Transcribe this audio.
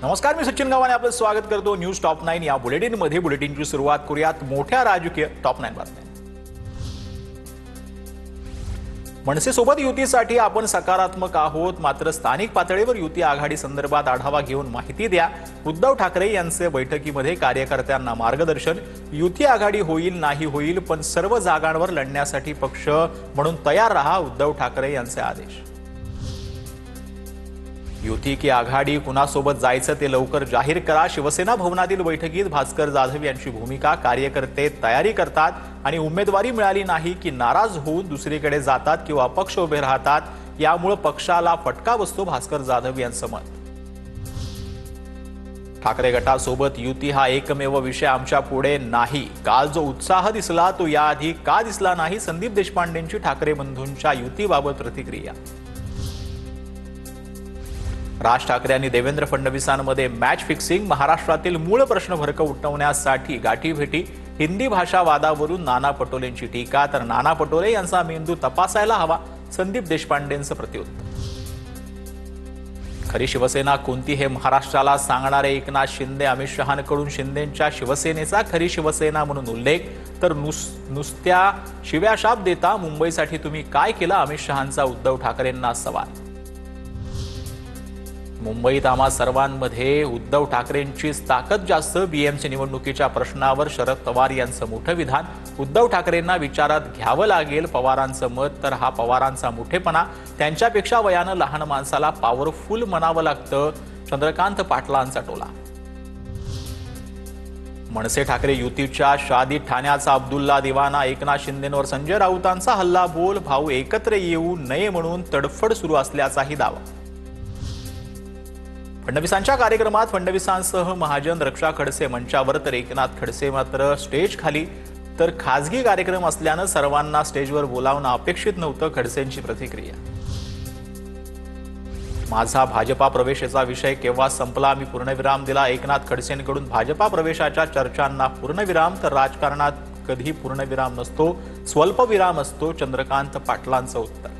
नमस्कार, मी सचिन गावाने आपलं स्वागत करतो न्यूज टॉप 9 या बुलेटिनमध्ये। बुलेटिनची सुरुवात करूयात मोठ्या राजकीय टॉप 9 बातम्या। मनसेसोबत युतीसाठी आपण सकारात्मक आहोत, मात्र स्थानिक पातळीवर युती आघाडी संदर्भात आढावा घेऊन माहिती द्या। उद्धव ठाकरे यांचे बैठकीमध्ये कार्यकर्त्यांना मार्गदर्शन। युती आघाडी होईल नाही होईल, पण सर्व जागांवर लढण्यासाठी पक्ष म्हणून तयार रहा, उद्धव ठाकरे यांचे आदेश। युती की आघाडी कुणासोबत जायचं ते लवकर जाहीर करा। शिवसेना भवनातील बैठकीत भास्कर जाधव यांची भूमिका। कार्यकर्ते तयारी करतात आणि उमेदवारी मिळाली नाही की नाराज होऊन दुसरीकडे जातात किंवा अपक्ष उभे राहतात, यामुळे पक्षाला फटका बसतो, भास्कर जाधव यांचं मत। ठाकरे गटासोबत युती हा एकमेव विषय आमच्या पुढे नाही। काल जो उत्साह दिसला तो याआधी का दिसला नाही, संदीप देशपांडेंची ठाकरे बंधूंच्या युतीबाबत प्रतिक्रिया। राज ठाकरे आणि देवेंद्र फडणवीसांमध्ये मॅच फिक्सिंग। महाराष्ट्रातील मूळ प्रश्न भरकवण्यासाठी गाठीभेटी। हिंदी भाषा वादावरून नाना पटोलेंची टीका, तर नाना पटोले यांचा मेंदू तपासायला हवा, संदीप देशपांडेंचं प्रत्युत्तर। खरी शिवसेना कोणती हे महाराष्ट्राला सांगणारे एकनाथ शिंदे। अमित शहांकडून शिंदेंच्या शिवसेनेचा खरी शिवसेना म्हणून उल्लेख, तर नुसत्या शिव्याशाप देता मुंबईसाठी तुम्ही काय केलं, अमित शहांचा उद्धव ठाकरेंना सवाल। मुंबईत आम्हा सर्वांमध्ये उद्धव ठाकरेंचीच ताकद जास्त। बीएमसी निवडणुकीच्या प्रश्नावर शरद पवार यांचं मोठं विधान। उद्धव ठाकरेंना विचारात घ्यावं लागेल पवारांचं मत, तर हा पवारांचा मोठेपणा। त्यांच्यापेक्षा वयानं लहान माणसाला पॉवरफुल म्हणावं लागतं, चंद्रकांत पाटलांचा टोला। मनसे ठाकरे युतीच्या शादीत ठाण्याचा अब्दुल्ला दिवाना। एकनाथ शिंदेंवर संजय राऊतांचा हल्ला बोल। भाऊ एकत्र येऊ नये म्हणून तडफड सुरू असल्याचाही दावा। फडणवीसांच्या कार्यक्रमात फडणवीसांसह महाजन, रक्षा खडसे मंचावर, तर एकनाथ खडसे मात्र स्टेज खाली। तर खासगी कार्यक्रम असल्यानं सर्वांना स्टेजवर बोलावणं अपेक्षित नव्हतं, खडसेंची प्रतिक्रिया। माझा भाजपा प्रवेशाचा विषय केव्हा संपला, मी पूर्णविराम दिला। एकनाथ खडसेंकडून भाजपा प्रवेशाच्या चर्चांना पूर्णविराम, तर राजकारणात कधी पूर्णविराम नसतो, स्वल्पविराम असतो, चंद्रकांत पाटलांचं उत्तर।